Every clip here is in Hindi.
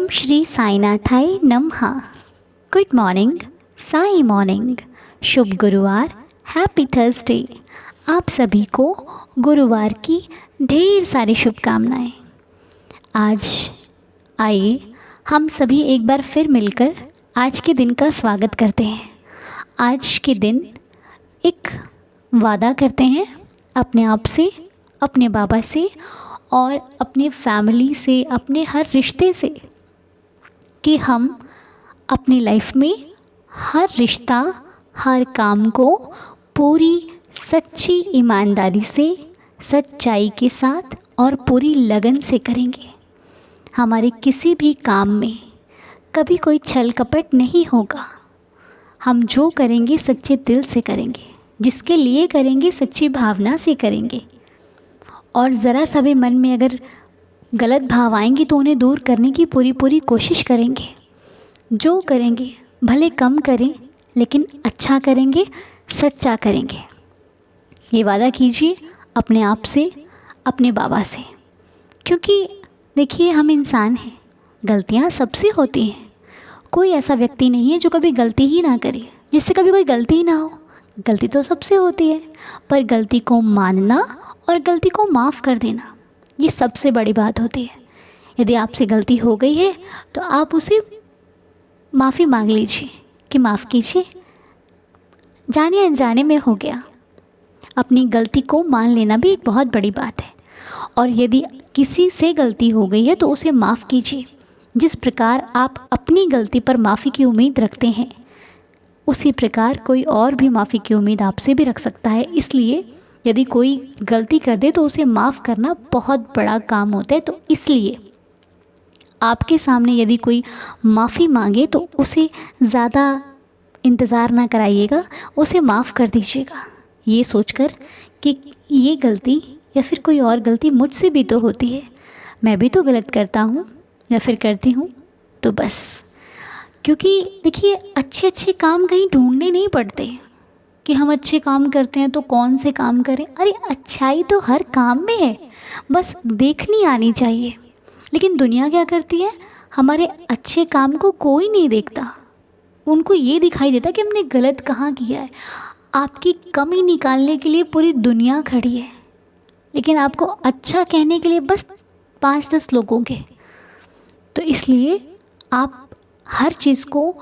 ओम श्री साईनाथाय नमः। Good morning, Sai morning. शुभ गुरुवार, हैप्पी थर्सडे। आप सभी को गुरुवार की ढेर सारी शुभकामनाएं। आज आइए हम सभी एक बार फिर मिलकर आज के दिन का स्वागत करते हैं। आज के दिन एक वादा करते हैं अपने आप से, अपने बाबा से और अपने फैमिली से, अपने हर रिश्ते से, कि हम अपनी लाइफ में हर रिश्ता, हर काम को पूरी सच्ची ईमानदारी से, सच्चाई के साथ और पूरी लगन से करेंगे। हमारे किसी भी काम में कभी कोई छल कपट नहीं होगा। हम जो करेंगे सच्चे दिल से करेंगे, जिसके लिए करेंगे सच्ची भावना से करेंगे। और ज़रा सा भी मन में अगर गलत भाव आएंगे तो उन्हें दूर करने की पूरी कोशिश करेंगे। जो करेंगे भले कम करें, लेकिन अच्छा करेंगे, सच्चा करेंगे। ये वादा कीजिए अपने आप से, अपने बाबा से। क्योंकि देखिए, हम इंसान हैं, गलतियाँ सबसे होती हैं। कोई ऐसा व्यक्ति नहीं है जो कभी गलती ही ना करे, जिससे कभी कोई गलती ही ना हो। गलती तो सबसे होती है, पर गलती को मानना और गलती को माफ़ कर देना, ये सबसे बड़ी बात होती है। यदि आपसे गलती हो गई है तो आप उसे माफ़ी मांग लीजिए कि माफ़ कीजिए, जाने अनजाने में हो गया। अपनी गलती को मान लेना भी एक बहुत बड़ी बात है। और यदि किसी से गलती हो गई है तो उसे माफ़ कीजिए। जिस प्रकार आप अपनी गलती पर माफ़ी की उम्मीद रखते हैं, उसी प्रकार कोई और भी माफ़ी की उम्मीद आपसे भी रख सकता है। इसलिए यदि कोई गलती कर दे तो उसे माफ़ करना बहुत बड़ा काम होता है। तो इसलिए आपके सामने यदि कोई माफ़ी मांगे तो उसे ज़्यादा इंतज़ार ना कराइएगा, उसे माफ़ कर दीजिएगा, ये सोचकर कि ये गलती या फिर कोई और गलती मुझसे भी तो होती है, मैं भी तो गलत करता हूँ या फिर करती हूँ। तो बस, क्योंकि देखिए, अच्छे अच्छे काम कहीं ढूंढने नहीं पड़ते कि हम अच्छे काम करते हैं तो कौन से काम करें। अरे अच्छाई तो हर काम में है, बस देखनी आनी चाहिए। लेकिन दुनिया क्या करती है, हमारे अच्छे काम को कोई नहीं देखता। उनको ये दिखाई देता कि हमने गलत कहाँ किया है। आपकी कमी निकालने के लिए पूरी दुनिया खड़ी है, लेकिन आपको अच्छा कहने के लिए बस 5-10 लोगों के। तो इसलिए आप हर चीज़ को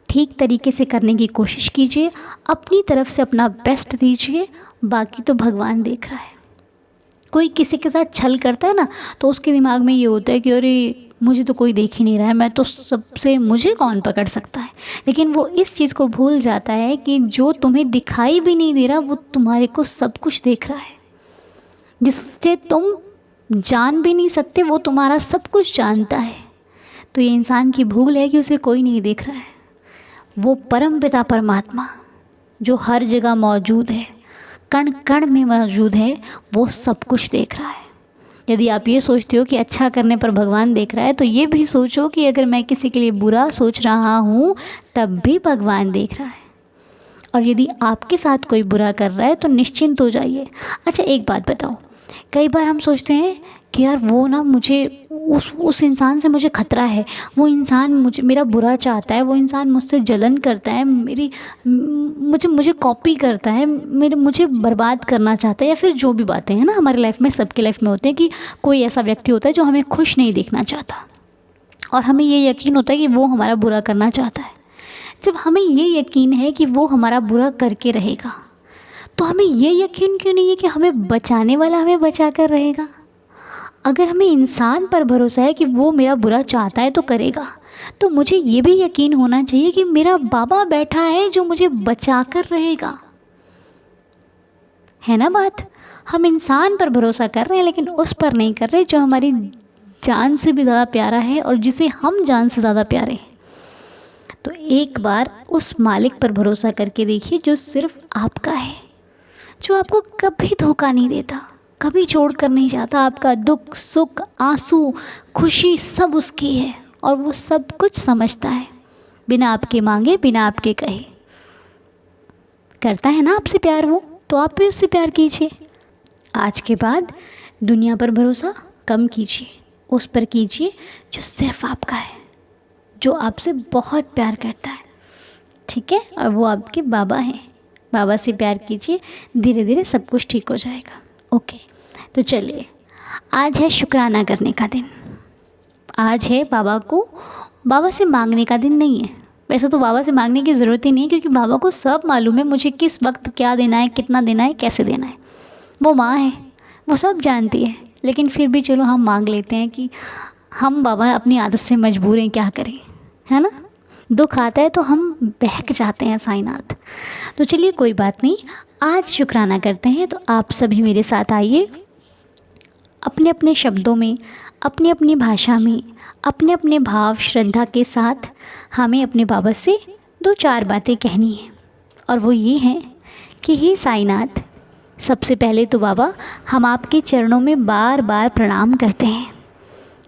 ठीक तरीके से करने की कोशिश कीजिए, अपनी तरफ से अपना बेस्ट दीजिए। बाकी तो भगवान देख रहा है। कोई किसी के साथ छल करता है ना, तो उसके दिमाग में ये होता है कि अरे मुझे तो कोई देख ही नहीं रहा है, मैं तो सबसे, मुझे कौन पकड़ सकता है। लेकिन वो इस चीज़ को भूल जाता है कि जो तुम्हें दिखाई भी नहीं दे रहा, वो तुम्हारे को सब कुछ देख रहा है। जिससे तुम जान भी नहीं सकते, वो तुम्हारा सब कुछ जानता है। तो ये इंसान की भूल है कि उसे कोई नहीं देख रहा है। वो परम पिता परमात्मा जो हर जगह मौजूद है, कण कण में मौजूद है, वो सब कुछ देख रहा है। यदि आप ये सोचते हो कि अच्छा करने पर भगवान देख रहा है, तो ये भी सोचो कि अगर मैं किसी के लिए बुरा सोच रहा हूँ तब भी भगवान देख रहा है। और यदि आपके साथ कोई बुरा कर रहा है तो निश्चिंत हो जाइए। अच्छा, एक बात बताओ, कई बार हम सोचते हैं कि यार वो ना, मुझे उस इंसान से मुझे खतरा है, वो इंसान मेरा बुरा चाहता है, वो इंसान मुझसे जलन करता है, मुझे कॉपी करता है, मुझे बर्बाद करना चाहता है, या फिर जो भी बातें हैं ना हमारी लाइफ में, सबके लाइफ में होते हैं कि कोई ऐसा व्यक्ति होता है जो हमें खुश नहीं देखना चाहता और हमें ये यकीन होता है कि वो हमारा बुरा करना चाहता है। जब हमें ये यकीन है कि वो हमारा बुरा करके रहेगा, तो हमें ये यकीन क्यों नहीं है कि हमें बचाने वाला हमें बचा कर रहेगा। अगर हमें इंसान पर भरोसा है कि वो मेरा बुरा चाहता है तो करेगा, तो मुझे ये भी यकीन होना चाहिए कि मेरा बाबा बैठा है जो मुझे बचा कर रहेगा। है ना बात? हम इंसान पर भरोसा कर रहे हैं, लेकिन उस पर नहीं कर रहे जो हमारी जान से भी ज़्यादा प्यारा है और जिसे हम जान से ज़्यादा प्यारे हैं। तो एक बार उस मालिक पर भरोसा करके देखिए जो सिर्फ आपका है, जो आपको कभी धोखा नहीं देता, कभी छोड़ कर नहीं जाता। आपका दुख, सुख, आंसू, खुशी सब उसकी है और वो सब कुछ समझता है, बिना आपके मांगे, बिना आपके कहे। करता है ना आपसे प्यार वो, तो आप भी उससे प्यार कीजिए। आज के बाद दुनिया पर भरोसा कम कीजिए, उस पर कीजिए जो सिर्फ आपका है, जो आपसे बहुत प्यार करता है, ठीक है, और वो आपके बाबा हैं। बाबा से प्यार कीजिए, धीरे धीरे सब कुछ ठीक हो जाएगा। ओके, तो चलिए, आज है शुक्राना करने का दिन। आज है बाबा से मांगने का दिन नहीं है। वैसे तो बाबा से मांगने की ज़रूरत ही नहीं है, क्योंकि बाबा को सब मालूम है मुझे किस वक्त क्या देना है, कितना देना है, कैसे देना है। वो माँ है, वो सब जानती है। लेकिन फिर भी चलो हम मांग लेते हैं कि हम बाबा अपनी आदत से मजबूर हैं, क्या करें, है ना। दुख आता है तो हम बहक जाते हैं साईनाथ। तो चलिए कोई बात नहीं, आज शुक्राना करते हैं। तो आप सभी मेरे साथ आइए, अपने अपने शब्दों में, अपनी अपनी भाषा में, अपने अपने भाव श्रद्धा के साथ हमें अपने बाबा से 2-4 बातें कहनी है। और वो ये हैं कि हे साईनाथ, सबसे पहले तो बाबा हम आपके चरणों में बार बार प्रणाम करते हैं।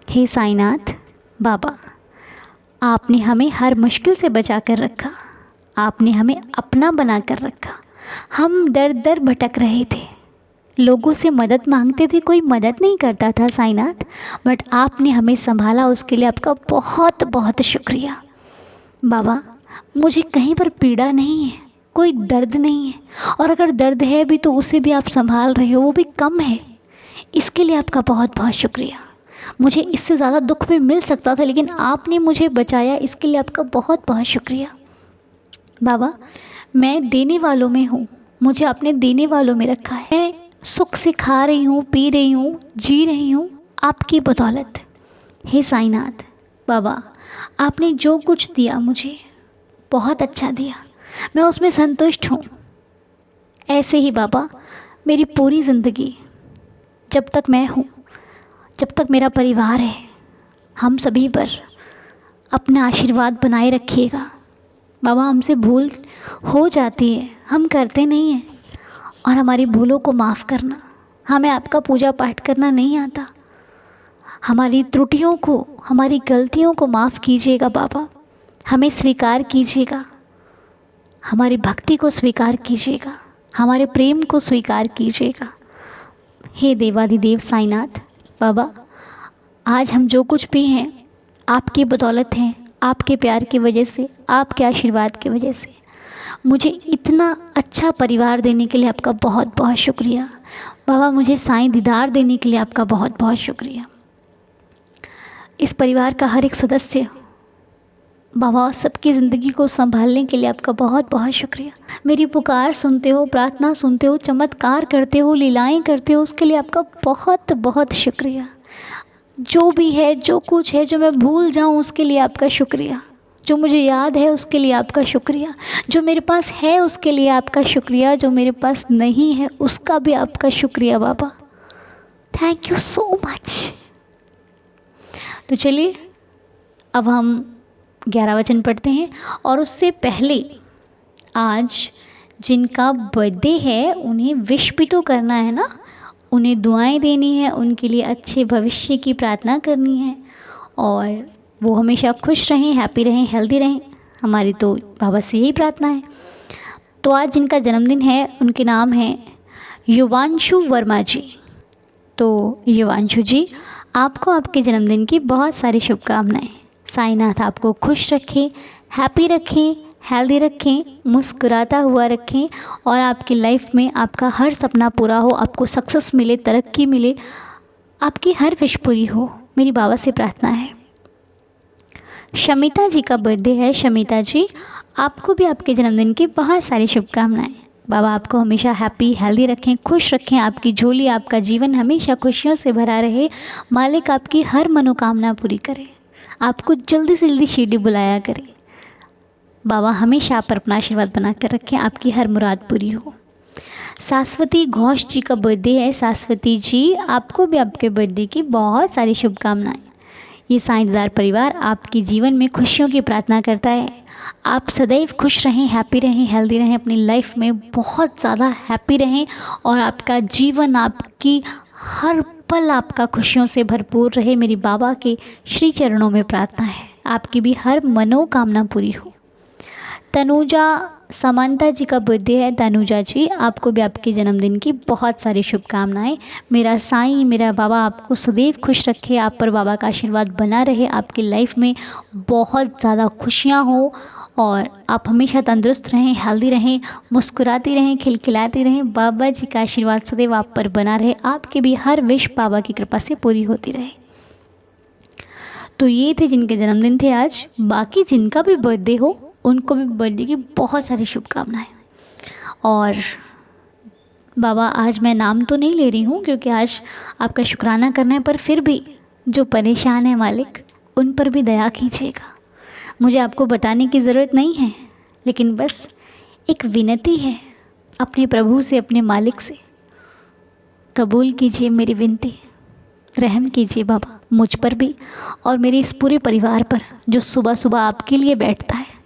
हे साईनाथ बाबा, आपने हमें हर मुश्किल से बचा कर रखा, आपने हमें अपना बना कर रखा। हम दर दर भटक रहे थे, लोगों से मदद मांगते थे, कोई मदद नहीं करता था साईनाथ, बट आपने हमें संभाला, उसके लिए आपका बहुत बहुत शुक्रिया। बाबा, मुझे कहीं पर पीड़ा नहीं है, कोई दर्द नहीं है, और अगर दर्द है भी तो उसे भी आप संभाल रहे हो, वो भी कम है, इसके लिए आपका बहुत बहुत शुक्रिया। मुझे इससे ज़्यादा दुख भी मिल सकता था, लेकिन आपने मुझे बचाया, इसके लिए आपका बहुत बहुत शुक्रिया। बाबा, मैं देने वालों में हूँ, मुझे आपने देने वालों में रखा है। मैं सुख से खा रही हूँ, पी रही हूँ, जी रही हूँ आपकी बदौलत। हे साईनाथ बाबा, आपने जो कुछ दिया मुझे बहुत अच्छा दिया, मैं उसमें संतुष्ट हूँ। ऐसे ही बाबा मेरी पूरी ज़िंदगी, जब तक मैं हूँ, जब तक मेरा परिवार है, हम सभी पर अपना आशीर्वाद बनाए रखिएगा। बाबा, हमसे भूल हो जाती है, हम करते नहीं हैं, और हमारी भूलों को माफ़ करना। हमें आपका पूजा पाठ करना नहीं आता, हमारी त्रुटियों को, हमारी गलतियों को माफ़ कीजिएगा बाबा। हमें स्वीकार कीजिएगा, हमारी भक्ति को स्वीकार कीजिएगा, हमारे प्रेम को स्वीकार कीजिएगा। हे देवाधिदेव साईनाथ बाबा, आज हम जो कुछ भी हैं आपकी बदौलत हैं, आपके प्यार की वजह से, आपके आशीर्वाद की वजह से। मुझे इतना अच्छा परिवार देने के लिए आपका बहुत बहुत शुक्रिया बाबा। मुझे साईं दीदार देने के लिए आपका बहुत बहुत शुक्रिया। इस परिवार का हर एक सदस्य बाबा, सबकी ज़िंदगी को संभालने के लिए आपका बहुत बहुत शुक्रिया। मेरी पुकार सुनते हो, प्रार्थना सुनते हो, चमत्कार करते हो, लीलाएं करते हो, उसके लिए आपका बहुत बहुत शुक्रिया। जो भी है, जो कुछ है, जो मैं भूल जाऊं उसके लिए आपका शुक्रिया, जो मुझे याद है उसके लिए आपका शुक्रिया, जो मेरे पास है उसके लिए आपका शुक्रिया, जो मेरे पास नहीं है उसका भी आपका शुक्रिया बाबा। Thank you so much. तो चलिए अब हम 11 वचन पढ़ते हैं, और उससे पहले आज जिनका बर्थडे है उन्हें विश भी तो करना है ना, उन्हें दुआएं देनी है, उनके लिए अच्छे भविष्य की प्रार्थना करनी है, और वो हमेशा खुश रहें, हैप्पी रहें, हेल्दी रहें। हमारी तो बाबा से यही प्रार्थना है। तो आज जिनका जन्मदिन है उनके नाम हैं युवांशु वर्मा जी। तो युवांशु जी, आपको आपके जन्मदिन की बहुत सारी शुभकामनाएं। साईनाथ आपको खुश रखें, हैप्पी रखें, हेल्दी रखें, मुस्कुराता हुआ रखें, और आपकी लाइफ में आपका हर सपना पूरा हो, आपको सक्सेस मिले, तरक्की मिले, आपकी हर विश पूरी हो, मेरी बाबा से प्रार्थना है। शमिता जी का बर्थडे है। शमिता जी, आपको भी आपके जन्मदिन की बहुत सारी शुभकामनाएं। बाबा आपको हमेशा हैप्पी हेल्दी रखें, खुश रखें, आपकी झोली, आपका जीवन हमेशा खुशियों से भरा रहे, मालिक आपकी हर मनोकामना पूरी करे, आपको जल्दी से जल्दी शिरडी बुलाया करे। बाबा हमेशा आप पर अपना आशीर्वाद बना कर रखें, आपकी हर मुराद पूरी हो। शाश्वती घोष जी का बर्थडे है। शाश्वती जी, आपको भी आपके बर्थडे की बहुत सारी शुभकामनाएं। ये साईंदार परिवार आपके जीवन में खुशियों की प्रार्थना करता है। आप सदैव खुश रहें, हैप्पी रहें, हेल्दी रहें, अपनी लाइफ में बहुत ज़्यादा हैप्पी रहें, और आपका जीवन, आपकी हर पल आपका खुशियों से भरपूर रहे। मेरी बाबा के श्री चरणों में प्रार्थना है, आपकी भी हर मनोकामना पूरी हो। तनुजा समांता जी का बर्थडे है। तनुजा जी, आपको भी आपके जन्मदिन की बहुत सारी शुभकामनाएं। मेरा साईं, मेरा बाबा आपको सदैव खुश रखे, आप पर बाबा का आशीर्वाद बना रहे, आपकी लाइफ में बहुत ज़्यादा खुशियाँ हो और आप हमेशा तंदुरुस्त रहें, हेल्दी रहें, मुस्कुराती रहें, खिलखिलाती रहें। बाबा जी का आशीर्वाद सदैव आप पर बना रहे, आपके भी हर विश बाबा की कृपा से पूरी होती रहे। तो ये थे जिनके जन्मदिन थे आज। बाकी जिनका भी बर्थडे हो उनको भी बर्थडे की बहुत सारी शुभकामनाएं। और बाबा, आज मैं नाम तो नहीं ले रही हूँ क्योंकि आज आपका शुक्राना करना है, पर फिर भी जो परेशान है मालिक, उन पर भी दया कीजिएगा। मुझे आपको बताने की ज़रूरत नहीं है, लेकिन बस एक विनती है अपने प्रभु से, अपने मालिक से। कबूल कीजिए मेरी विनती, रहम कीजिए बाबा मुझ पर भी और मेरे इस पूरे परिवार पर जो सुबह सुबह आपके लिए बैठता है।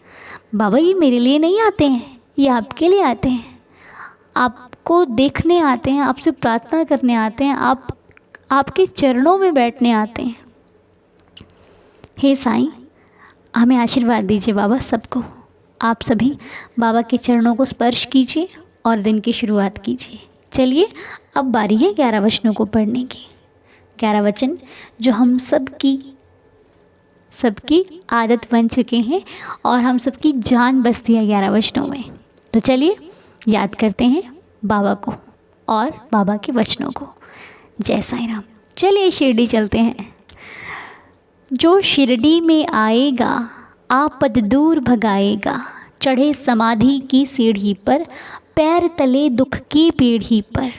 बाबा, ये मेरे लिए नहीं आते हैं, ये आपके लिए आते हैं, आपको देखने आते हैं, आपसे प्रार्थना करने आते हैं, आपके चरणों में बैठने आते हैं। हे साईं, हमें आशीर्वाद दीजिए बाबा सबको। आप सभी बाबा के चरणों को स्पर्श कीजिए और दिन की शुरुआत कीजिए। चलिए, अब बारी है 11 वचनों को पढ़ने की। 11 वचन जो हम सबकी आदत बन चुके हैं और हम सबकी जान बसती है 11 वचनों में। तो चलिए याद करते हैं बाबा को और बाबा के वचनों को। जय साईं राम। चलिए शिरडी चलते हैं। जो शिरडी में आएगा आपद दूर भगाएगा, चढ़े समाधि की सीढ़ी पर, पैर तले दुख की पीढ़ी पर,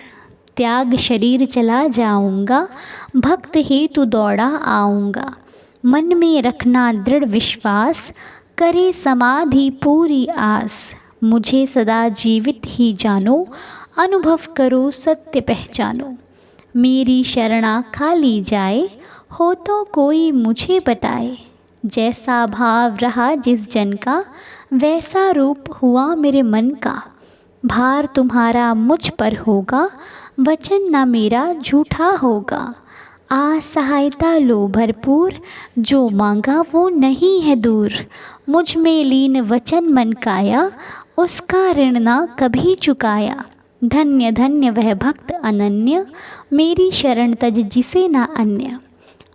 त्याग शरीर चला जाऊंगा, भक्त हेतु दौड़ा आऊँगा, मन में रखना दृढ़ विश्वास, करे समाधि पूरी आस, मुझे सदा जीवित ही जानो, अनुभव करो सत्य पहचानो, मेरी शरणा खाली जाए, हो तो कोई मुझे बताए, जैसा भाव रहा जिस जन का, वैसा रूप हुआ मेरे मन का, भार तुम्हारा मुझ पर होगा, वचन ना मेरा झूठा होगा, आ सहायता लो भरपूर, जो मांगा वो नहीं है दूर, मुझ में लीन वचन मन काया, उसका ऋण ना कभी चुकाया, धन्य धन्य वह भक्त अनन्य, मेरी शरण तज जिसे ना अन्य,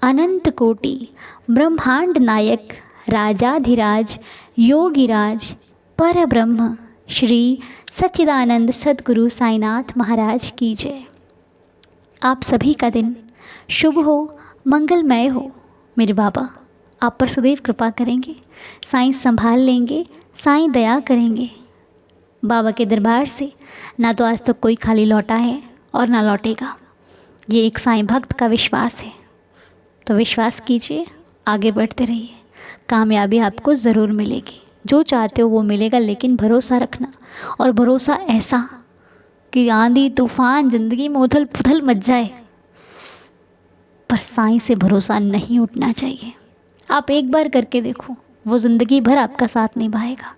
अनंत कोटि ब्रह्मांड नायक, राजाधिराज योगिराज, पर ब्रह्म श्री सच्चिदानंद सद्गुरु साईनाथ महाराज की जय। आप सभी का दिन शुभ हो, मंगलमय हो। मेरे बाबा आप पर सदैव कृपा करेंगे, साईं संभाल लेंगे, साईं दया करेंगे। बाबा के दरबार से ना तो आज तक कोई खाली लौटा है और ना लौटेगा, ये एक साईं भक्त का विश्वास है। तो विश्वास कीजिए, आगे बढ़ते रहिए, कामयाबी आपको ज़रूर मिलेगी। जो चाहते हो वो मिलेगा, लेकिन भरोसा रखना, और भरोसा ऐसा कि आंधी तूफान ज़िंदगी में उथल पुथल मच जाए, पर साईं से भरोसा नहीं उठना चाहिए। आप एक बार करके देखो, वो ज़िंदगी भर आपका साथ निभाएगा।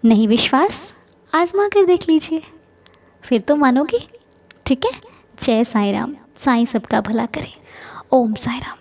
नहीं विश्वास, आजमा कर देख लीजिए, फिर तो मानोगे। ठीक है। जय साईं राम। साईं सबका भला करे। ओम साईं राम।